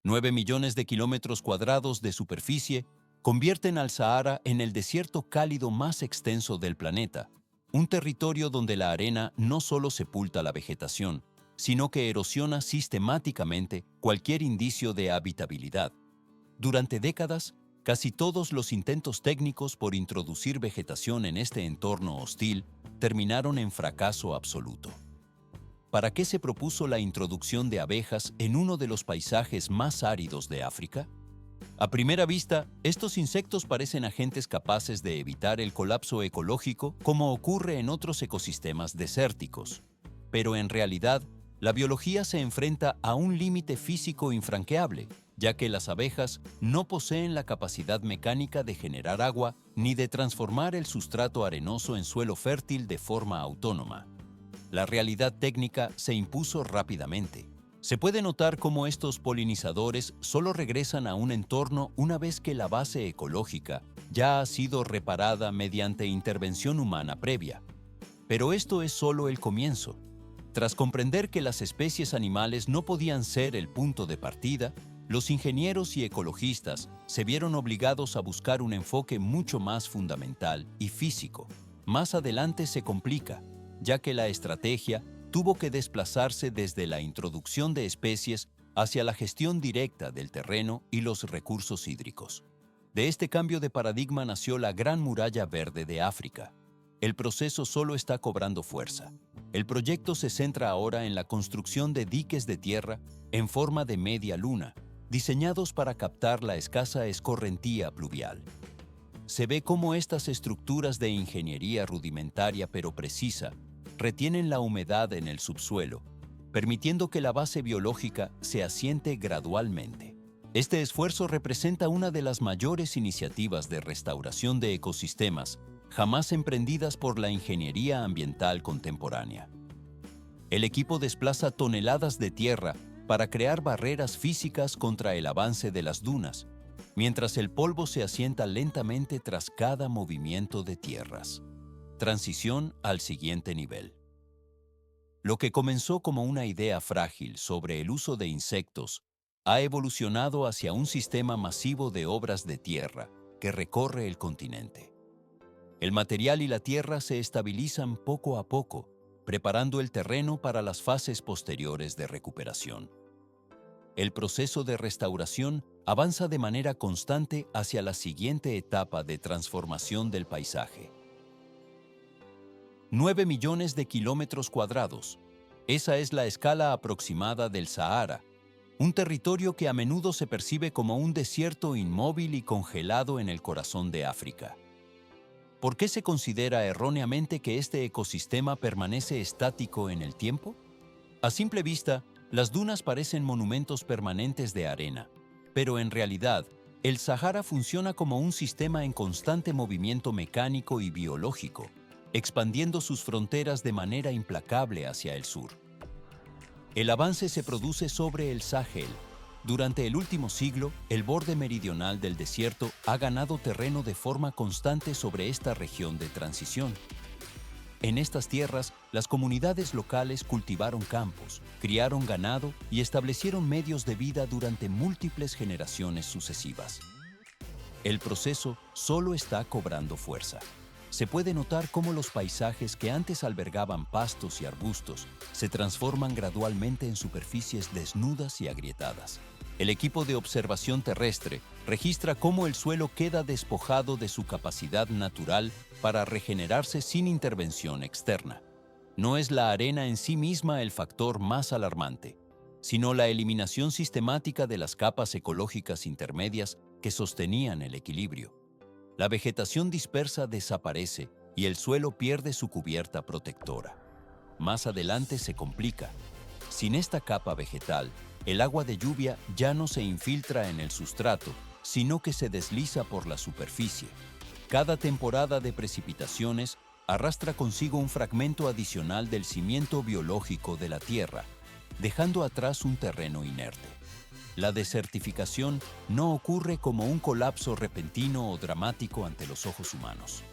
9 millones de kilómetros cuadrados de superficie convierten al Sahara en el desierto cálido más extenso del planeta, un territorio donde la arena no solo sepulta la vegetación, sino que erosiona sistemáticamente cualquier indicio de habitabilidad. Durante décadas, casi todos los intentos técnicos por introducir vegetación en este entorno hostil terminaron en fracaso absoluto. ¿Para qué se propuso la introducción de abejas en uno de los paisajes más áridos de África? A primera vista, estos insectos parecen agentes capaces de evitar el colapso ecológico como ocurre en otros ecosistemas desérticos. Pero en realidad, la biología se enfrenta a un límite físico infranqueable, ya que las abejas no poseen la capacidad mecánica de generar agua ni de transformar el sustrato arenoso en suelo fértil de forma autónoma. La realidad técnica se impuso rápidamente. Se puede notar cómo estos polinizadores solo regresan a un entorno una vez que la base ecológica ya ha sido reparada mediante intervención humana previa. Pero esto es solo el comienzo. Tras comprender que las especies animales no podían ser el punto de partida, los ingenieros y ecologistas se vieron obligados a buscar un enfoque mucho más fundamental y físico. Más adelante se complica, ya que la estrategia tuvo que desplazarse desde la introducción de especies hacia la gestión directa del terreno y los recursos hídricos. De este cambio de paradigma nació la Gran Muralla Verde de África. El proceso solo está cobrando fuerza. El proyecto se centra ahora en la construcción de diques de tierra en forma de media luna, diseñados para captar la escasa escorrentía pluvial. Se ve cómo estas estructuras de ingeniería rudimentaria pero precisa retienen la humedad en el subsuelo, permitiendo que la base biológica se asiente gradualmente. Este esfuerzo representa una de las mayores iniciativas de restauración de ecosistemas jamás emprendidas por la ingeniería ambiental contemporánea. El equipo desplaza toneladas de tierra para crear barreras físicas contra el avance de las dunas, mientras el polvo se asienta lentamente tras cada movimiento de tierras. Transición al siguiente nivel. Lo que comenzó como una idea frágil sobre el uso de insectos ha evolucionado hacia un sistema masivo de obras de tierra que recorre el continente. El material y la tierra se estabilizan poco a poco, preparando el terreno para las fases posteriores de recuperación. El proceso de restauración avanza de manera constante hacia la siguiente etapa de transformación del paisaje. 9 millones de kilómetros cuadrados. Esa es la escala aproximada del Sahara, un territorio que a menudo se percibe como un desierto inmóvil y congelado en el corazón de África. ¿Por qué se considera erróneamente que este ecosistema permanece estático en el tiempo? A simple vista, las dunas parecen monumentos permanentes de arena, pero en realidad, el Sahara funciona como un sistema en constante movimiento mecánico y biológico, expandiendo sus fronteras de manera implacable hacia el sur. El avance se produce sobre el Sahel. Durante el último siglo, el borde meridional del desierto ha ganado terreno de forma constante sobre esta región de transición. En estas tierras, las comunidades locales cultivaron campos, criaron ganado y establecieron medios de vida durante múltiples generaciones sucesivas. El proceso solo está cobrando fuerza. Se puede notar cómo los paisajes que antes albergaban pastos y arbustos se transforman gradualmente en superficies desnudas y agrietadas. El equipo de observación terrestre registra cómo el suelo queda despojado de su capacidad natural para regenerarse sin intervención externa. No es la arena en sí misma el factor más alarmante, sino la eliminación sistemática de las capas ecológicas intermedias que sostenían el equilibrio. La vegetación dispersa desaparece y el suelo pierde su cubierta protectora. Más adelante se complica. Sin esta capa vegetal, el agua de lluvia ya no se infiltra en el sustrato, sino que se desliza por la superficie. Cada temporada de precipitaciones arrastra consigo un fragmento adicional del cimiento biológico de la Tierra, dejando atrás un terreno inerte. La desertificación no ocurre como un colapso repentino o dramático ante los ojos humanos.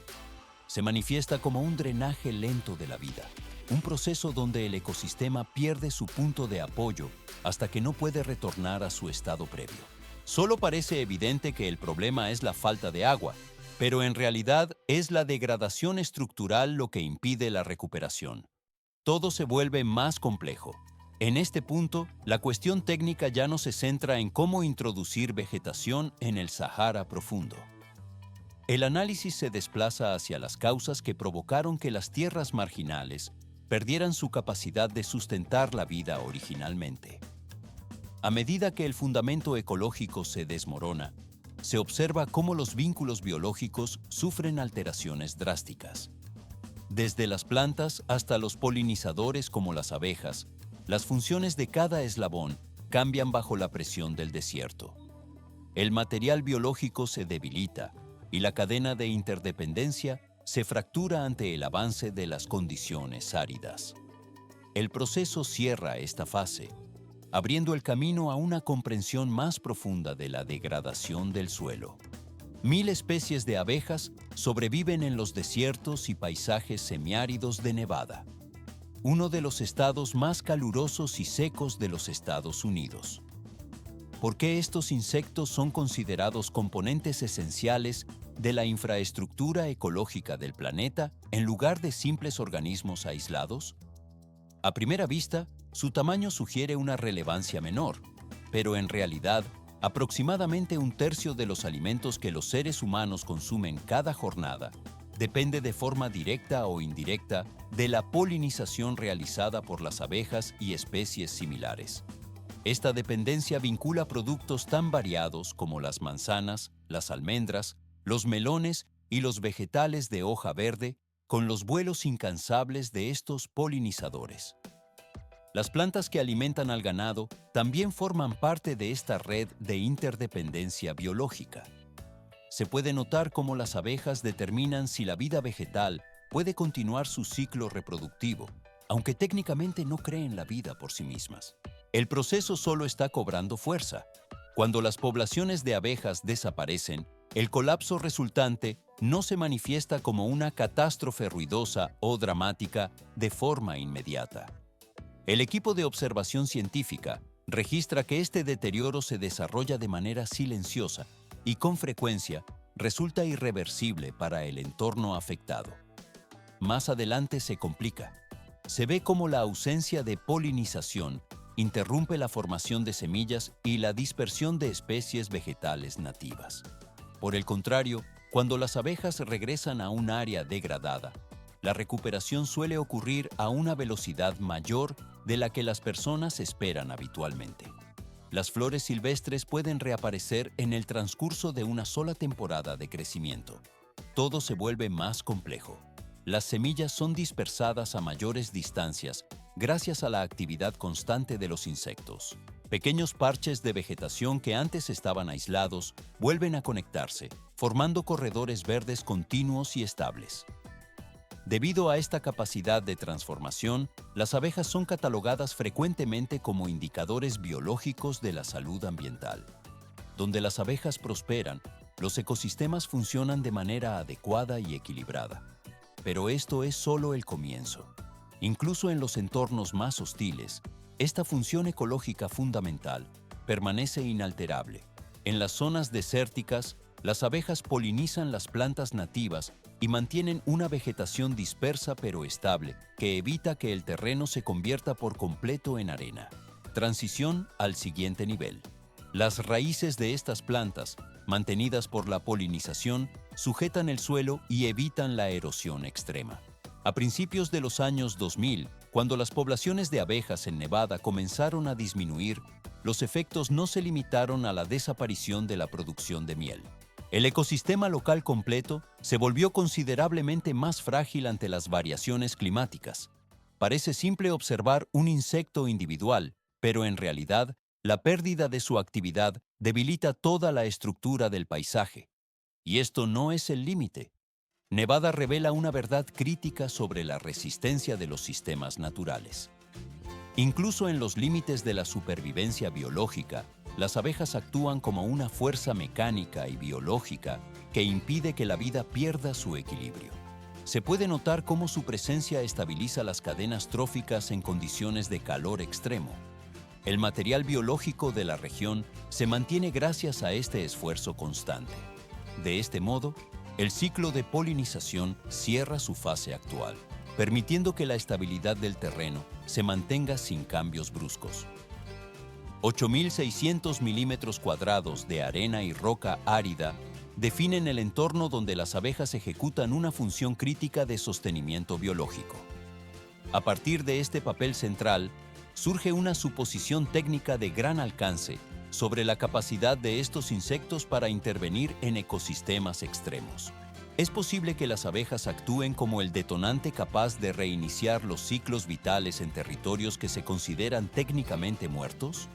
Se manifiesta como un drenaje lento de la vida. un proceso donde el ecosistema pierde su punto de apoyo hasta que no puede retornar a su estado previo. Solo parece evidente que el problema es la falta de agua, pero en realidad es la degradación estructural lo que impide la recuperación. Todo se vuelve más complejo. En este punto, la cuestión técnica ya no se centra en cómo introducir vegetación en el Sahara profundo. El análisis se desplaza hacia las causas que provocaron que las tierras marginales perdieran su capacidad de sustentar la vida originalmente. A medida que el fundamento ecológico se desmorona, se observa cómo los vínculos biológicos sufren alteraciones drásticas. Desde las plantas hasta los polinizadores como las abejas, las funciones de cada eslabón cambian bajo la presión del desierto. El material biológico se debilita y la cadena de interdependencia se fractura ante el avance de las condiciones áridas. El proceso cierra esta fase, abriendo el camino a una comprensión más profunda de la degradación del suelo. 1000 especies de abejas sobreviven en los desiertos y paisajes semiáridos de Nevada, uno de los estados más calurosos y secos de los Estados Unidos. ¿Por qué estos insectos son considerados componentes esenciales de la infraestructura ecológica del planeta en lugar de simples organismos aislados? A primera vista, su tamaño sugiere una relevancia menor, pero en realidad, aproximadamente un tercio de los alimentos que los seres humanos consumen cada jornada depende de forma directa o indirecta de la polinización realizada por las abejas y especies similares. Esta dependencia vincula productos tan variados como las manzanas, las almendras, los melones y los vegetales de hoja verde con los vuelos incansables de estos polinizadores. Las plantas que alimentan al ganado también forman parte de esta red de interdependencia biológica. Se puede notar cómo las abejas determinan si la vida vegetal puede continuar su ciclo reproductivo, aunque técnicamente no creen la vida por sí mismas. El proceso solo está cobrando fuerza. Cuando las poblaciones de abejas desaparecen, el colapso resultante no se manifiesta como una catástrofe ruidosa o dramática de forma inmediata. El equipo de observación científica registra que este deterioro se desarrolla de manera silenciosa y con frecuencia resulta irreversible para el entorno afectado. Más adelante se complica. Se ve cómo la ausencia de polinización interrumpe la formación de semillas y la dispersión de especies vegetales nativas. Por el contrario, cuando las abejas regresan a un área degradada, la recuperación suele ocurrir a una velocidad mayor de la que las personas esperan habitualmente. Las flores silvestres pueden reaparecer en el transcurso de una sola temporada de crecimiento. Todo se vuelve más complejo. Las semillas son dispersadas a mayores distancias gracias a la actividad constante de los insectos. Pequeños parches de vegetación que antes estaban aislados vuelven a conectarse, formando corredores verdes continuos y estables. Debido a esta capacidad de transformación, las abejas son catalogadas frecuentemente como indicadores biológicos de la salud ambiental. Donde las abejas prosperan, los ecosistemas funcionan de manera adecuada y equilibrada. Pero esto es solo el comienzo. Incluso en los entornos más hostiles, esta función ecológica fundamental permanece inalterable. En las zonas desérticas, las abejas polinizan las plantas nativas y mantienen una vegetación dispersa pero estable que evita que el terreno se convierta por completo en arena. Transición al siguiente nivel. Las raíces de estas plantas, mantenidas por la polinización, sujetan el suelo y evitan la erosión extrema. A principios de los años 2000, cuando las poblaciones de abejas en Nevada comenzaron a disminuir, los efectos no se limitaron a la desaparición de la producción de miel. El ecosistema local completo se volvió considerablemente más frágil ante las variaciones climáticas. Parece simple observar un insecto individual, pero en realidad, la pérdida de su actividad debilita toda la estructura del paisaje. Y esto no es el límite. Nevada revela una verdad crítica sobre la resistencia de los sistemas naturales. Incluso en los límites de la supervivencia biológica, las abejas actúan como una fuerza mecánica y biológica que impide que la vida pierda su equilibrio. Se puede notar cómo su presencia estabiliza las cadenas tróficas en condiciones de calor extremo. El material biológico de la región se mantiene gracias a este esfuerzo constante. De este modo, el ciclo de polinización cierra su fase actual, permitiendo que la estabilidad del terreno se mantenga sin cambios bruscos. 8.600 milímetros cuadrados de arena y roca árida definen el entorno donde las abejas ejecutan una función crítica de sostenimiento biológico. A partir de este papel central, surge una suposición técnica de gran alcance sobre la capacidad de estos insectos para intervenir en ecosistemas extremos. ¿Es posible que las abejas actúen como el detonante capaz de reiniciar los ciclos vitales en territorios que se consideran técnicamente muertos?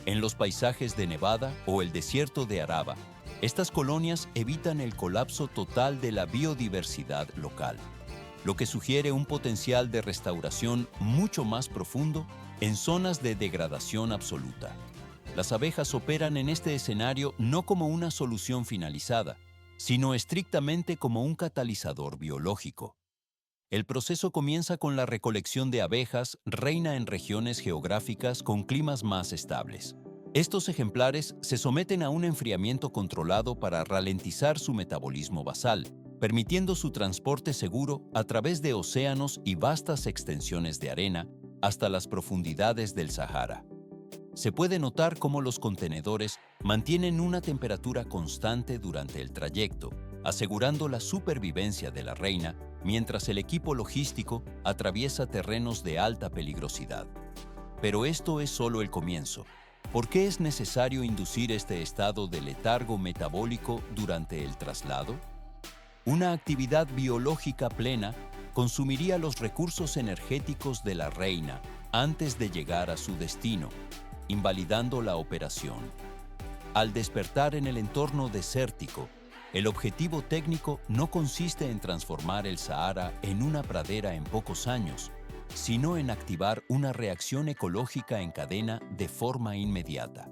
En los paisajes de Nevada o el desierto de Araba, estas colonias evitan el colapso total de la biodiversidad local, lo que sugiere un potencial de restauración mucho más profundo en zonas de degradación absoluta. Las abejas operan en este escenario no como una solución finalizada, sino estrictamente como un catalizador biológico. El proceso comienza con la recolección de abejas reina en regiones geográficas con climas más estables. Estos ejemplares se someten a un enfriamiento controlado para ralentizar su metabolismo basal, permitiendo su transporte seguro a través de océanos y vastas extensiones de arena hasta las profundidades del Sahara. Se puede notar cómo los contenedores mantienen una temperatura constante durante el trayecto, asegurando la supervivencia de la reina mientras el equipo logístico atraviesa terrenos de alta peligrosidad. Pero esto es solo el comienzo. ¿Por qué es necesario inducir este estado de letargo metabólico durante el traslado? Una actividad biológica plena consumiría los recursos energéticos de la reina antes de llegar a su destino, invalidando la operación. Al despertar en el entorno desértico, el objetivo técnico no consiste en transformar el Sahara en una pradera en pocos años, sino en activar una reacción ecológica en cadena de forma inmediata.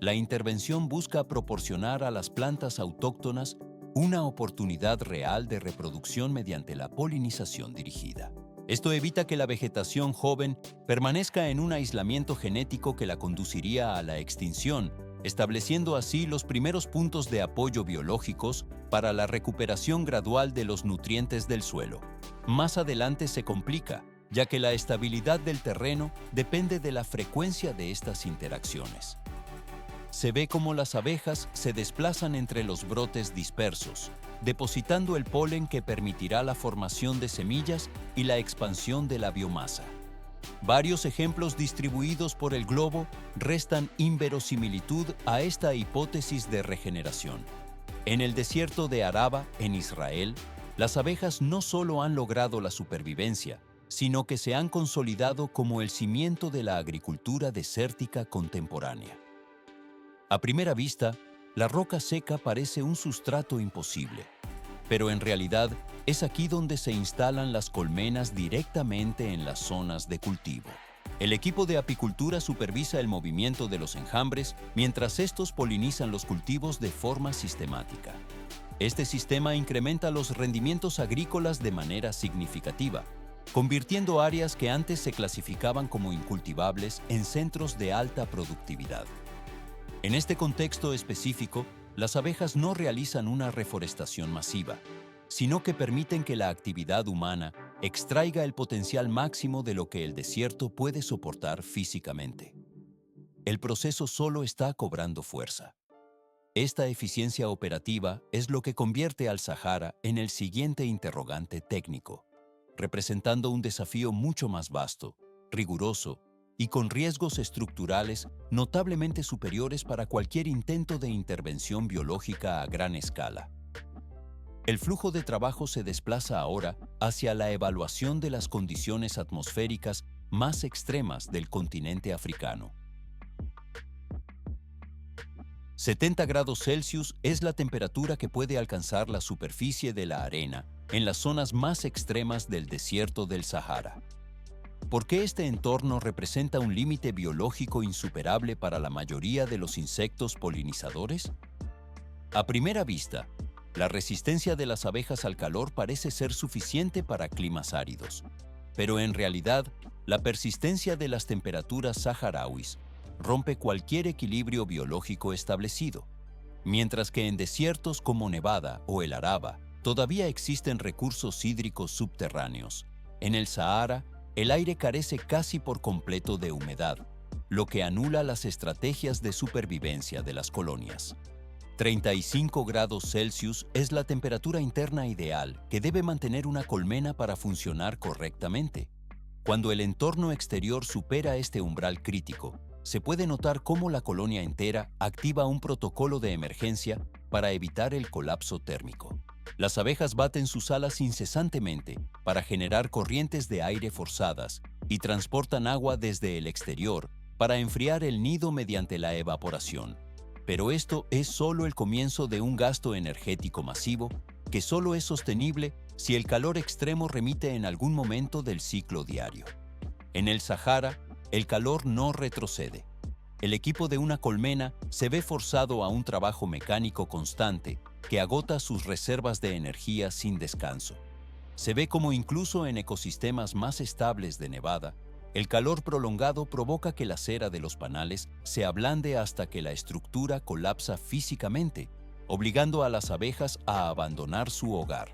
La intervención busca proporcionar a las plantas autóctonas una oportunidad real de reproducción mediante la polinización dirigida. Esto evita que la vegetación joven permanezca en un aislamiento genético que la conduciría a la extinción, estableciendo así los primeros puntos de apoyo biológicos para la recuperación gradual de los nutrientes del suelo. Más adelante se complica, ya que la estabilidad del terreno depende de la frecuencia de estas interacciones. Se ve cómo las abejas se desplazan entre los brotes dispersos, depositando el polen que permitirá la formación de semillas y la expansión de la biomasa. Varios ejemplos distribuidos por el globo restan inverosimilitud a esta hipótesis de regeneración. En el desierto de Araba, en Israel, las abejas no solo han logrado la supervivencia, sino que se han consolidado como el cimiento de la agricultura desértica contemporánea. A primera vista, la roca seca parece un sustrato imposible, pero en realidad es aquí donde se instalan las colmenas directamente en las zonas de cultivo. El equipo de apicultura supervisa el movimiento de los enjambres mientras estos polinizan los cultivos de forma sistemática. Este sistema incrementa los rendimientos agrícolas de manera significativa, convirtiendo áreas que antes se clasificaban como incultivables en centros de alta productividad. En este contexto específico, las abejas no realizan una reforestación masiva, sino que permiten que la actividad humana extraiga el potencial máximo de lo que el desierto puede soportar físicamente. El proceso solo está cobrando fuerza. Esta eficiencia operativa es lo que convierte al Sahara en el siguiente interrogante técnico, representando un desafío mucho más vasto, riguroso y con riesgos estructurales notablemente superiores para cualquier intento de intervención biológica a gran escala. El flujo de trabajo se desplaza ahora hacia la evaluación de las condiciones atmosféricas más extremas del continente africano. 70 grados Celsius es la temperatura que puede alcanzar la superficie de la arena en las zonas más extremas del desierto del Sahara. ¿Por qué este entorno representa un límite biológico insuperable para la mayoría de los insectos polinizadores? A primera vista, La resistencia de las abejas al calor parece ser suficiente para climas áridos, pero en realidad, la persistencia de las temperaturas saharauis rompe cualquier equilibrio biológico establecido, mientras que en desiertos como Nevada o el Araba todavía existen recursos hídricos subterráneos. En el Sahara, el aire carece casi por completo de humedad, lo que anula las estrategias de supervivencia de las colonias. 35 grados Celsius es la temperatura interna ideal que debe mantener una colmena para funcionar correctamente. Cuando el entorno exterior supera este umbral crítico, se puede notar cómo la colonia entera activa un protocolo de emergencia para evitar el colapso térmico. Las abejas baten sus alas incesantemente para generar corrientes de aire forzadas y transportan agua desde el exterior para enfriar el nido mediante la evaporación. Pero esto es solo el comienzo de un gasto energético masivo que solo es sostenible si el calor extremo remite en algún momento del ciclo diario. En el Sahara, el calor no retrocede. El equipo de una colmena se ve forzado a un trabajo mecánico constante que agota sus reservas de energía sin descanso. Se ve como incluso en ecosistemas más estables de Nevada, el calor prolongado provoca que la cera de los panales se ablande hasta que la estructura colapsa físicamente, obligando a las abejas a abandonar su hogar.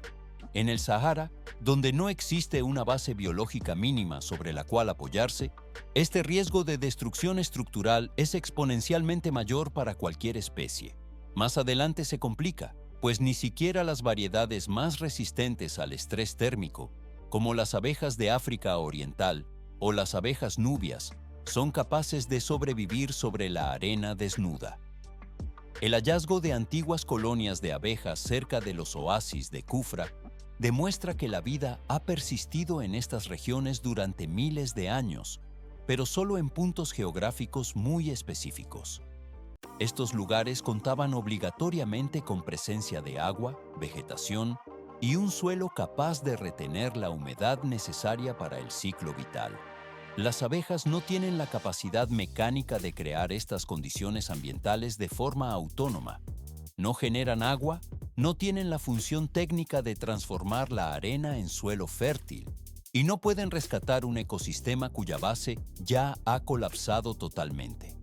En el Sahara, donde no existe una base biológica mínima sobre la cual apoyarse, este riesgo de destrucción estructural es exponencialmente mayor para cualquier especie. Más adelante se complica, pues ni siquiera las variedades más resistentes al estrés térmico, como las abejas de África Oriental o las abejas nubias, son capaces de sobrevivir sobre la arena desnuda. El hallazgo de antiguas colonias de abejas cerca de los oasis de Kufra demuestra que la vida ha persistido en estas regiones durante miles de años, pero solo en puntos geográficos muy específicos. Estos lugares contaban obligatoriamente con presencia de agua, vegetación y un suelo capaz de retener la humedad necesaria para el ciclo vital. Las abejas no tienen la capacidad mecánica de crear estas condiciones ambientales de forma autónoma. No generan agua, no tienen la función técnica de transformar la arena en suelo fértil y no pueden rescatar un ecosistema cuya base ya ha colapsado totalmente.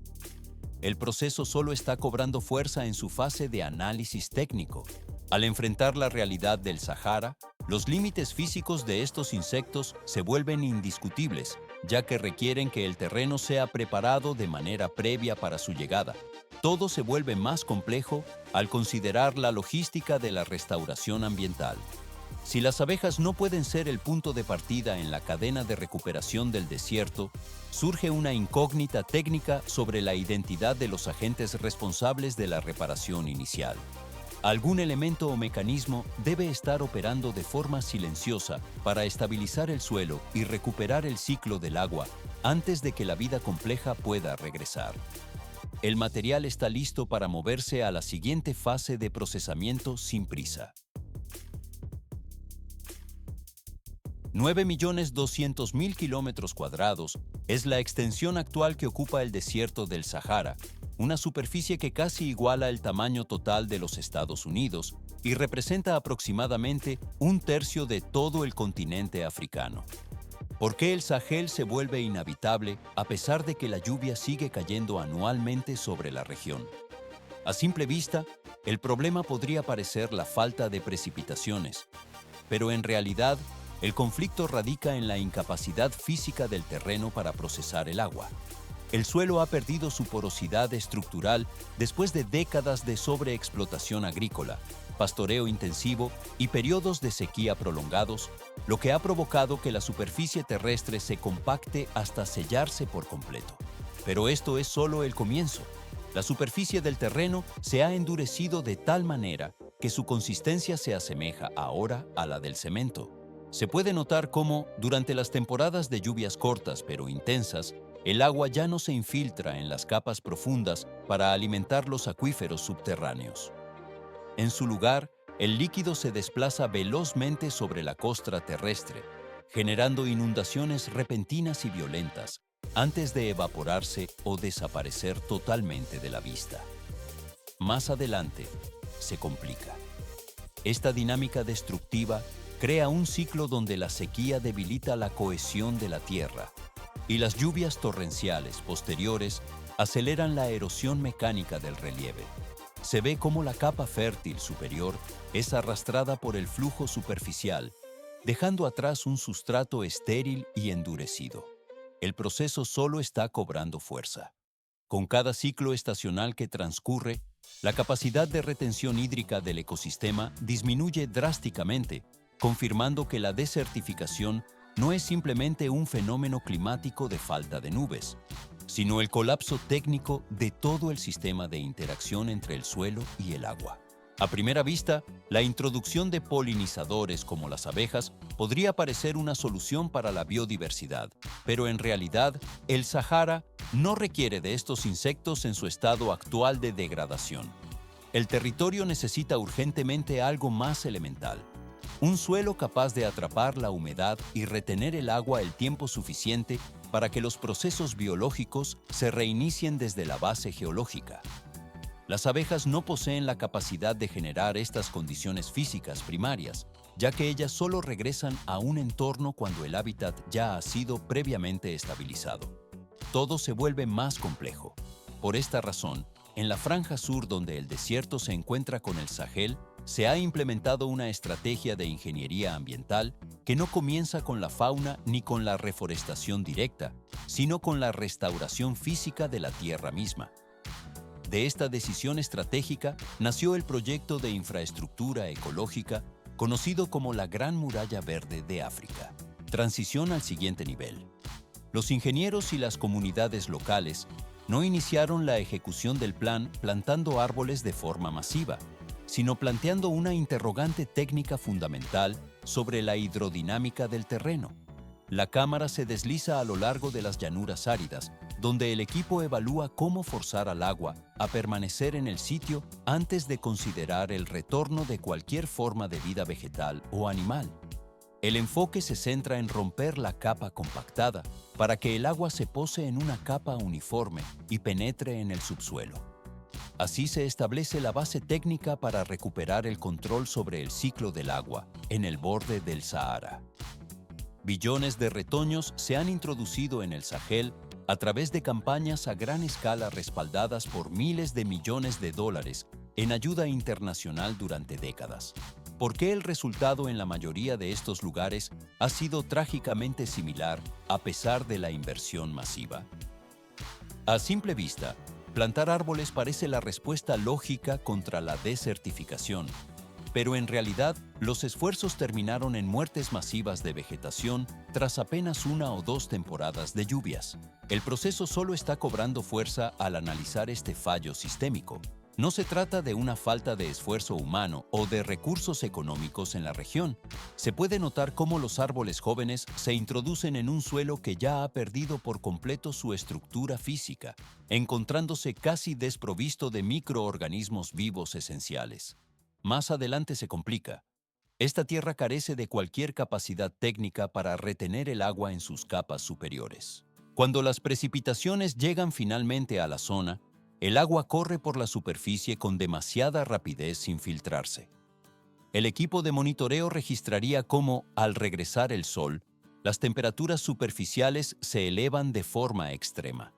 El proceso solo está cobrando fuerza en su fase de análisis técnico. Al enfrentar la realidad del Sahara, los límites físicos de estos insectos se vuelven indiscutibles, ya que requieren que el terreno sea preparado de manera previa para su llegada. Todo se vuelve más complejo al considerar la logística de la restauración ambiental. Si las abejas no pueden ser el punto de partida en la cadena de recuperación del desierto, surge una incógnita técnica sobre la identidad de los agentes responsables de la reparación inicial. Algún elemento o mecanismo debe estar operando de forma silenciosa para estabilizar el suelo y recuperar el ciclo del agua antes de que la vida compleja pueda regresar. El material está listo para moverse a la siguiente fase de procesamiento sin prisa. 9.200.000 kilómetros cuadrados es la extensión actual que ocupa el desierto del Sahara, una superficie que casi iguala el tamaño total de los Estados Unidos y representa aproximadamente un tercio de todo el continente africano. ¿Por qué el Sahel se vuelve inhabitable a pesar de que la lluvia sigue cayendo anualmente sobre la región? A simple vista, el problema podría parecer la falta de precipitaciones, pero en realidad, el conflicto radica en la incapacidad física del terreno para procesar el agua. El suelo ha perdido su porosidad estructural después de décadas de sobreexplotación agrícola, pastoreo intensivo y periodos de sequía prolongados, lo que ha provocado que la superficie terrestre se compacte hasta sellarse por completo. Pero esto es solo el comienzo. La superficie del terreno se ha endurecido de tal manera que su consistencia se asemeja ahora a la del cemento. Se puede notar cómo, durante las temporadas de lluvias cortas pero intensas, el agua ya no se infiltra en las capas profundas para alimentar los acuíferos subterráneos. En su lugar, el líquido se desplaza velozmente sobre la costra terrestre, generando inundaciones repentinas y violentas, antes de evaporarse o desaparecer totalmente de la vista. Más adelante, se complica. Esta dinámica destructiva crea un ciclo donde la sequía debilita la cohesión de la tierra y las lluvias torrenciales posteriores aceleran la erosión mecánica del relieve. Se ve cómo la capa fértil superior es arrastrada por el flujo superficial, dejando atrás un sustrato estéril y endurecido. El proceso solo está cobrando fuerza. Con cada ciclo estacional que transcurre, la capacidad de retención hídrica del ecosistema disminuye drásticamente, confirmando que la desertificación no es simplemente un fenómeno climático de falta de nubes, sino el colapso técnico de todo el sistema de interacción entre el suelo y el agua. A primera vista, la introducción de polinizadores como las abejas podría parecer una solución para la biodiversidad, pero en realidad, el Sahara no requiere de estos insectos en su estado actual de degradación. El territorio necesita urgentemente algo más elemental: un suelo capaz de atrapar la humedad y retener el agua el tiempo suficiente para que los procesos biológicos se reinicien desde la base geológica. Las abejas no poseen la capacidad de generar estas condiciones físicas primarias, ya que ellas solo regresan a un entorno cuando el hábitat ya ha sido previamente estabilizado. Todo se vuelve más complejo. Por esta razón, en la franja sur donde el desierto se encuentra con el Sahel, se ha implementado una estrategia de ingeniería ambiental que no comienza con la fauna ni con la reforestación directa, sino con la restauración física de la tierra misma. De esta decisión estratégica nació el proyecto de infraestructura ecológica conocido como la Gran Muralla Verde de África. Transición al siguiente nivel. Los ingenieros y las comunidades locales no iniciaron la ejecución del plan plantando árboles de forma masiva, sino planteando una interrogante técnica fundamental sobre la hidrodinámica del terreno. La cámara se desliza a lo largo de las llanuras áridas, donde el equipo evalúa cómo forzar al agua a permanecer en el sitio antes de considerar el retorno de cualquier forma de vida vegetal o animal. El enfoque se centra en romper la capa compactada para que el agua se pose en una capa uniforme y penetre en el subsuelo. Así se establece la base técnica para recuperar el control sobre el ciclo del agua en el borde del Sahara. Billones de retoños se han introducido en el Sahel a través de campañas a gran escala respaldadas por miles de millones de dólares en ayuda internacional durante décadas. ¿Por qué el resultado en la mayoría de estos lugares ha sido trágicamente similar a pesar de la inversión masiva? A simple vista, plantar árboles parece la respuesta lógica contra la desertificación, pero en realidad los esfuerzos terminaron en muertes masivas de vegetación tras apenas 1 o 2 temporadas de lluvias. El proceso solo está cobrando fuerza al analizar este fallo sistémico. No se trata de una falta de esfuerzo humano o de recursos económicos en la región. Se puede notar cómo los árboles jóvenes se introducen en un suelo que ya ha perdido por completo su estructura física, encontrándose casi desprovisto de microorganismos vivos esenciales. Más adelante se complica. Esta tierra carece de cualquier capacidad técnica para retener el agua en sus capas superiores. Cuando las precipitaciones llegan finalmente a la zona, el agua corre por la superficie con demasiada rapidez sin filtrarse. El equipo de monitoreo registraría cómo, al regresar el sol, las temperaturas superficiales se elevan de forma extrema.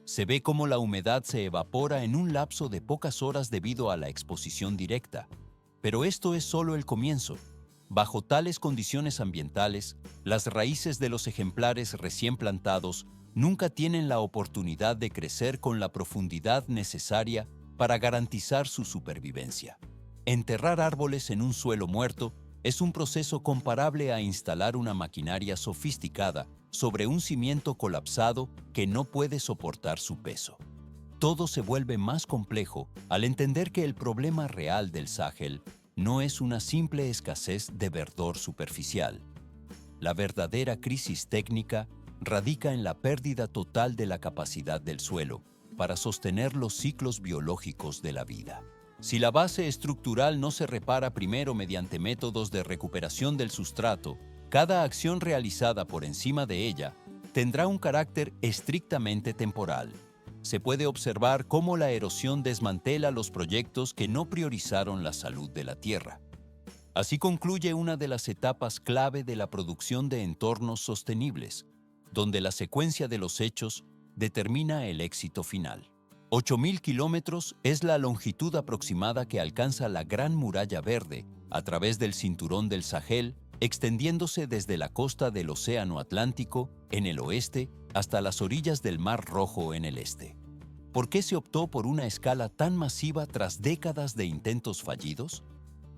Se ve cómo la humedad se evapora en un lapso de pocas horas debido a la exposición directa. Pero esto es solo el comienzo. Bajo tales condiciones ambientales, las raíces de los ejemplares recién plantados nunca tienen la oportunidad de crecer con la profundidad necesaria para garantizar su supervivencia. Enterrar árboles en un suelo muerto es un proceso comparable a instalar una maquinaria sofisticada sobre un cimiento colapsado que no puede soportar su peso. Todo se vuelve más complejo al entender que el problema real del Sahel no es una simple escasez de verdor superficial. La verdadera crisis técnica radica en la pérdida total de la capacidad del suelo para sostener los ciclos biológicos de la vida. Si la base estructural no se repara primero mediante métodos de recuperación del sustrato, cada acción realizada por encima de ella tendrá un carácter estrictamente temporal. Se puede observar cómo la erosión desmantela los proyectos que no priorizaron la salud de la tierra. Así concluye una de las etapas clave de la producción de entornos sostenibles, donde la secuencia de los hechos determina el éxito final. 8.000 kilómetros es la longitud aproximada que alcanza la Gran Muralla Verde a través del cinturón del Sahel, extendiéndose desde la costa del Océano Atlántico en el oeste hasta las orillas del Mar Rojo en el este. ¿Por qué se optó por una escala tan masiva tras décadas de intentos fallidos?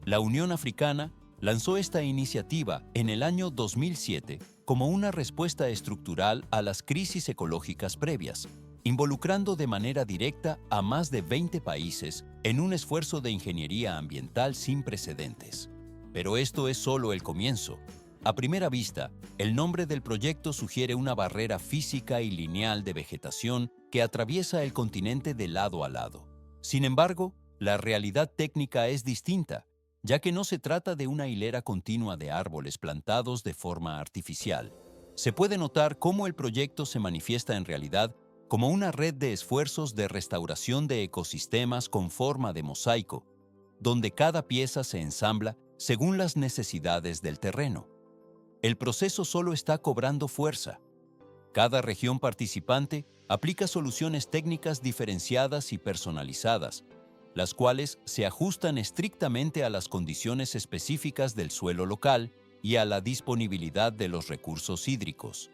La Unión Africana lanzó esta iniciativa en el año 2007 como una respuesta estructural a las crisis ecológicas previas, involucrando de manera directa a más de 20 países en un esfuerzo de ingeniería ambiental sin precedentes. Pero esto es solo el comienzo. A primera vista, el nombre del proyecto sugiere una barrera física y lineal de vegetación que atraviesa el continente de lado a lado. Sin embargo, la realidad técnica es distinta, ya que no se trata de una hilera continua de árboles plantados de forma artificial. Se puede notar cómo el proyecto se manifiesta en realidad como una red de esfuerzos de restauración de ecosistemas con forma de mosaico, donde cada pieza se ensambla según las necesidades del terreno. El proceso solo está cobrando fuerza. Cada región participante aplica soluciones técnicas diferenciadas y personalizadas, las cuales se ajustan estrictamente a las condiciones específicas del suelo local y a la disponibilidad de los recursos hídricos.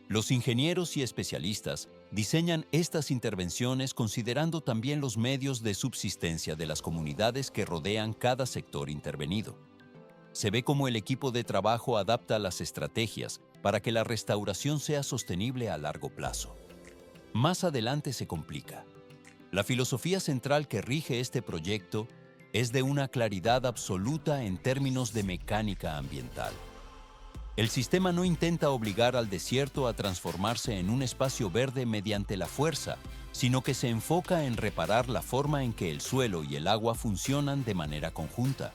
Los ingenieros y especialistas diseñan estas intervenciones considerando también los medios de subsistencia de las comunidades que rodean cada sector intervenido. Se ve cómo el equipo de trabajo adapta las estrategias para que la restauración sea sostenible a largo plazo. Más adelante se complica. La filosofía central que rige este proyecto es de una claridad absoluta en términos de mecánica ambiental. El sistema no intenta obligar al desierto a transformarse en un espacio verde mediante la fuerza, sino que se enfoca en reparar la forma en que el suelo y el agua funcionan de manera conjunta.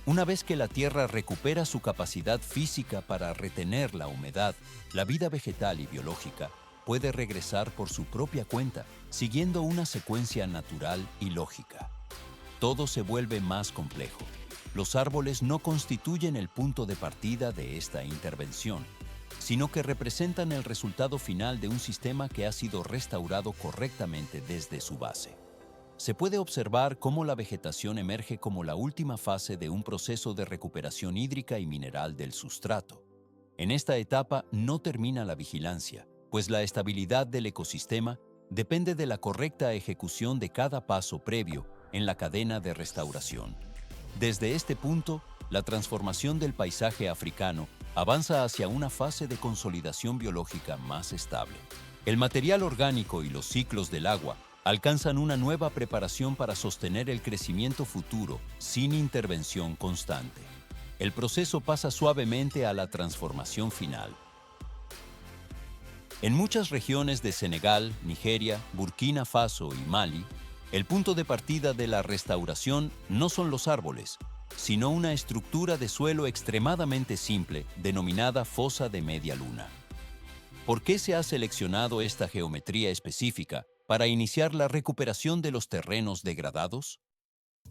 Una vez que la tierra recupera su capacidad física para retener la humedad, la vida vegetal y biológica puede regresar por su propia cuenta, siguiendo una secuencia natural y lógica. Todo se vuelve más complejo. Los árboles no constituyen el punto de partida de esta intervención, sino que representan el resultado final de un sistema que ha sido restaurado correctamente desde su base. Se puede observar cómo la vegetación emerge como la última fase de un proceso de recuperación hídrica y mineral del sustrato. En esta etapa no termina la vigilancia, pues la estabilidad del ecosistema depende de la correcta ejecución de cada paso previo en la cadena de restauración. Desde este punto, la transformación del paisaje africano avanza hacia una fase de consolidación biológica más estable. El material orgánico y los ciclos del agua alcanzan una nueva preparación para sostener el crecimiento futuro sin intervención constante. El proceso pasa suavemente a la transformación final. En muchas regiones de Senegal, Nigeria, Burkina Faso y Mali, el punto de partida de la restauración no son los árboles, sino una estructura de suelo extremadamente simple denominada fosa de media luna. ¿Por qué se ha seleccionado esta geometría específica para iniciar la recuperación de los terrenos degradados?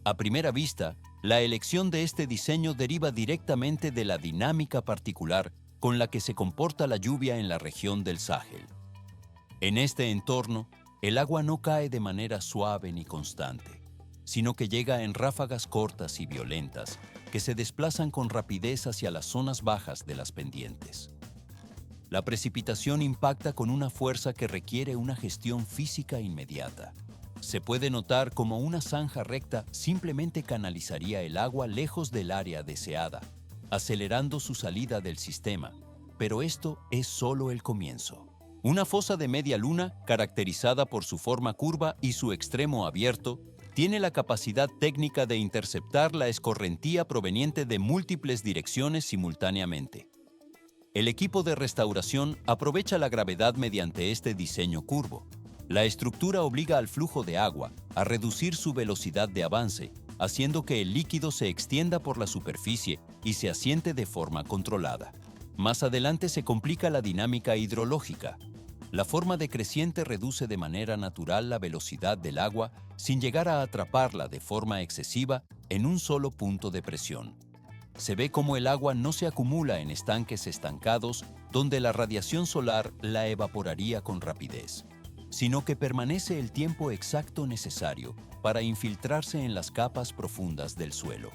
A primera vista, la elección de este diseño deriva directamente de la dinámica particular con la que se comporta la lluvia en la región del Sahel. En este entorno, el agua no cae de manera suave ni constante, sino que llega en ráfagas cortas y violentas que se desplazan con rapidez hacia las zonas bajas de las pendientes. La precipitación impacta con una fuerza que requiere una gestión física inmediata. Se puede notar cómo una zanja recta simplemente canalizaría el agua lejos del área deseada, acelerando su salida del sistema, pero esto es solo el comienzo. Una fosa de media luna, caracterizada por su forma curva y su extremo abierto, tiene la capacidad técnica de interceptar la escorrentía proveniente de múltiples direcciones simultáneamente. El equipo de restauración aprovecha la gravedad mediante este diseño curvo. La estructura obliga al flujo de agua a reducir su velocidad de avance, haciendo que el líquido se extienda por la superficie y se asiente de forma controlada. Más adelante se complica la dinámica hidrológica. La forma decreciente reduce de manera natural la velocidad del agua sin llegar a atraparla de forma excesiva en un solo punto de presión. Se ve cómo el agua no se acumula en estanques estancados donde la radiación solar la evaporaría con rapidez, sino que permanece el tiempo exacto necesario para infiltrarse en las capas profundas del suelo.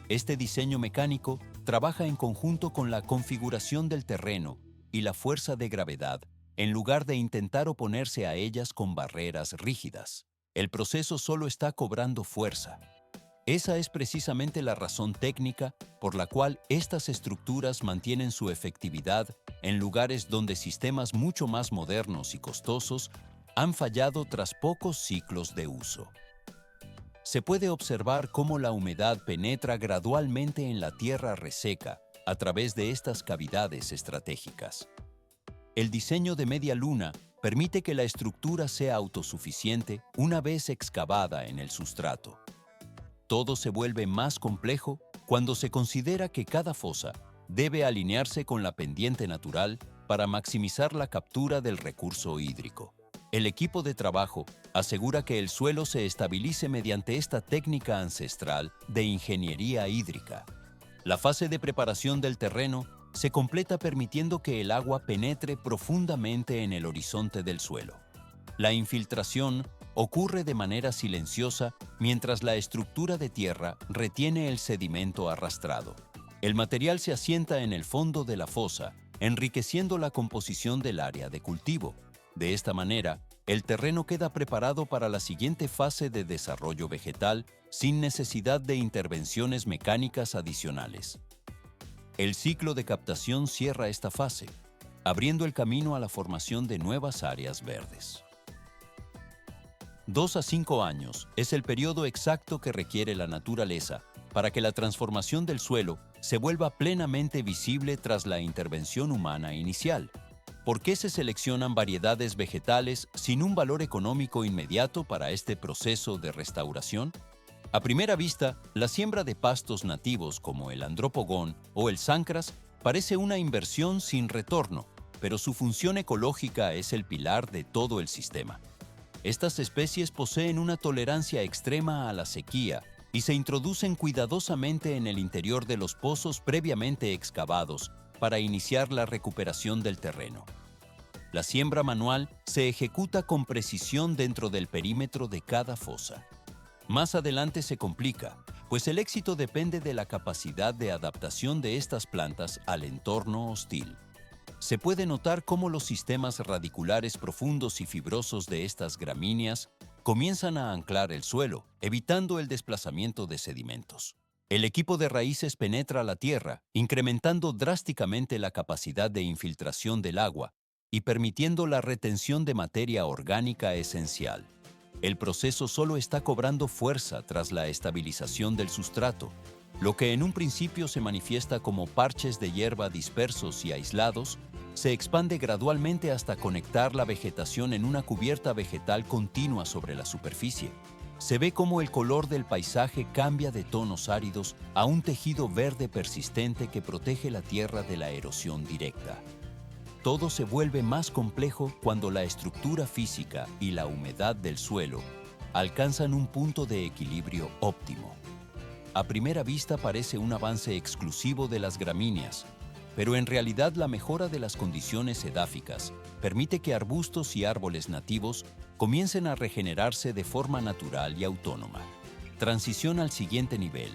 Este diseño mecánico trabaja en conjunto con la configuración del terreno y la fuerza de gravedad, en lugar de intentar oponerse a ellas con barreras rígidas. El proceso solo está cobrando fuerza. Esa es precisamente la razón técnica por la cual estas estructuras mantienen su efectividad en lugares donde sistemas mucho más modernos y costosos han fallado tras pocos ciclos de uso. Se puede observar cómo la humedad penetra gradualmente en la tierra reseca a través de estas cavidades estratégicas. El diseño de media luna permite que la estructura sea autosuficiente una vez excavada en el sustrato. Todo se vuelve más complejo cuando se considera que cada fosa debe alinearse con la pendiente natural para maximizar la captura del recurso hídrico. El equipo de trabajo asegura que el suelo se estabilice mediante esta técnica ancestral de ingeniería hídrica. La fase de preparación del terreno se completa permitiendo que el agua penetre profundamente en el horizonte del suelo. La infiltración ocurre de manera silenciosa mientras la estructura de tierra retiene el sedimento arrastrado. El material se asienta en el fondo de la fosa, enriqueciendo la composición del área de cultivo. De esta manera, el terreno queda preparado para la siguiente fase de desarrollo vegetal sin necesidad de intervenciones mecánicas adicionales. El ciclo de captación cierra esta fase, abriendo el camino a la formación de nuevas áreas verdes. 2 a 5 años es el periodo exacto que requiere la naturaleza para que la transformación del suelo se vuelva plenamente visible tras la intervención humana inicial. ¿Por qué se seleccionan variedades vegetales sin un valor económico inmediato para este proceso de restauración? A primera vista, la siembra de pastos nativos como el andropogón o el sancras parece una inversión sin retorno, pero su función ecológica es el pilar de todo el sistema. Estas especies poseen una tolerancia extrema a la sequía y se introducen cuidadosamente en el interior de los pozos previamente excavados para iniciar la recuperación del terreno. La siembra manual se ejecuta con precisión dentro del perímetro de cada fosa. Más adelante se complica, pues el éxito depende de la capacidad de adaptación de estas plantas al entorno hostil. Se puede notar cómo los sistemas radiculares profundos y fibrosos de estas gramíneas comienzan a anclar el suelo, evitando el desplazamiento de sedimentos. El equipo de raíces penetra la tierra, incrementando drásticamente la capacidad de infiltración del agua y permitiendo la retención de materia orgánica esencial. El proceso solo está cobrando fuerza tras la estabilización del sustrato, lo que en un principio se manifiesta como parches de hierba dispersos y aislados, se expande gradualmente hasta conectar la vegetación en una cubierta vegetal continua sobre la superficie. Se ve cómo el color del paisaje cambia de tonos áridos a un tejido verde persistente que protege la tierra de la erosión directa. Todo se vuelve más complejo cuando la estructura física y la humedad del suelo alcanzan un punto de equilibrio óptimo. A primera vista parece un avance exclusivo de las gramíneas, pero en realidad la mejora de las condiciones edáficas permite que arbustos y árboles nativos comiencen a regenerarse de forma natural y autónoma. Transición al siguiente nivel.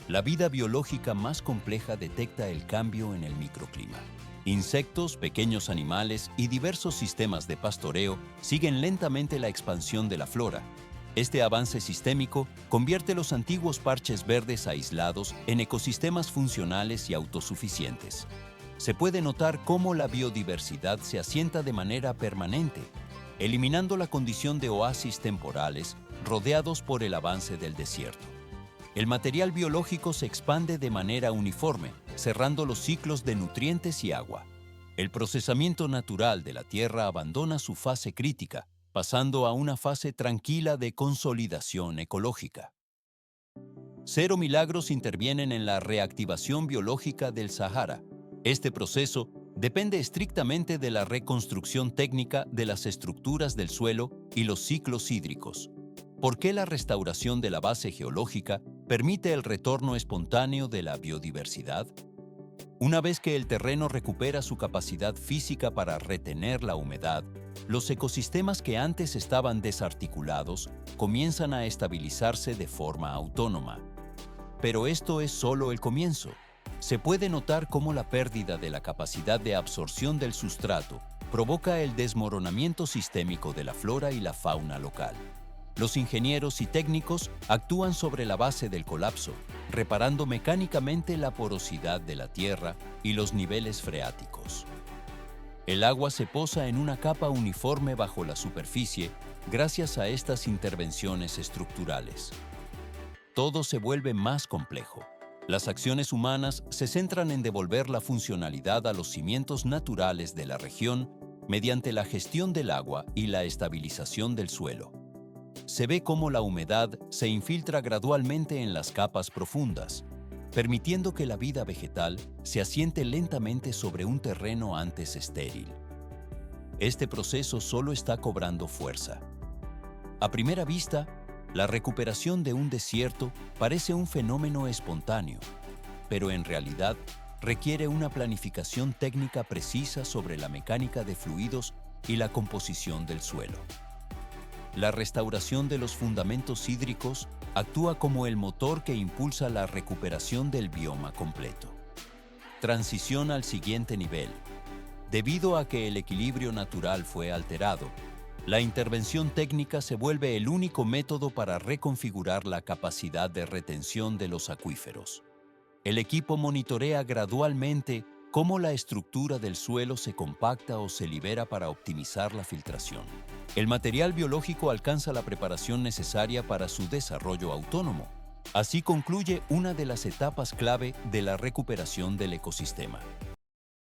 La vida biológica más compleja detecta el cambio en el microclima. Insectos, pequeños animales y diversos sistemas de pastoreo siguen lentamente la expansión de la flora. Este avance sistémico convierte los antiguos parches verdes aislados en ecosistemas funcionales y autosuficientes. Se puede notar cómo la biodiversidad se asienta de manera permanente, eliminando la condición de oasis temporales rodeados por el avance del desierto. El material biológico se expande de manera uniforme, cerrando los ciclos de nutrientes y agua. El procesamiento natural de la tierra abandona su fase crítica, pasando a una fase tranquila de consolidación ecológica. 0 milagros intervienen en la reactivación biológica del Sahara. Este proceso depende estrictamente de la reconstrucción técnica de las estructuras del suelo y los ciclos hídricos. ¿Por qué la restauración de la base geológica permite el retorno espontáneo de la biodiversidad. Una vez que el terreno recupera su capacidad física para retener la humedad, los ecosistemas que antes estaban desarticulados comienzan a estabilizarse de forma autónoma. Pero esto es solo el comienzo. Se puede notar cómo la pérdida de la capacidad de absorción del sustrato provoca el desmoronamiento sistémico de la flora y la fauna local. Los ingenieros y técnicos actúan sobre la base del colapso, reparando mecánicamente la porosidad de la tierra y los niveles freáticos. El agua se posa en una capa uniforme bajo la superficie gracias a estas intervenciones estructurales. Todo se vuelve más complejo. Las acciones humanas se centran en devolver la funcionalidad a los cimientos naturales de la región mediante la gestión del agua y la estabilización del suelo. Se ve cómo la humedad se infiltra gradualmente en las capas profundas, permitiendo que la vida vegetal se asiente lentamente sobre un terreno antes estéril. Este proceso solo está cobrando fuerza. A primera vista, la recuperación de un desierto parece un fenómeno espontáneo, pero en realidad requiere una planificación técnica precisa sobre la mecánica de fluidos y la composición del suelo. La restauración de los fundamentos hídricos actúa como el motor que impulsa la recuperación del bioma completo. Transición al siguiente nivel. Debido a que el equilibrio natural fue alterado, la intervención técnica se vuelve el único método para reconfigurar la capacidad de retención de los acuíferos. El equipo monitorea gradualmente cómo la estructura del suelo se compacta o se libera para optimizar la filtración. El material biológico alcanza la preparación necesaria para su desarrollo autónomo. Así concluye una de las etapas clave de la recuperación del ecosistema.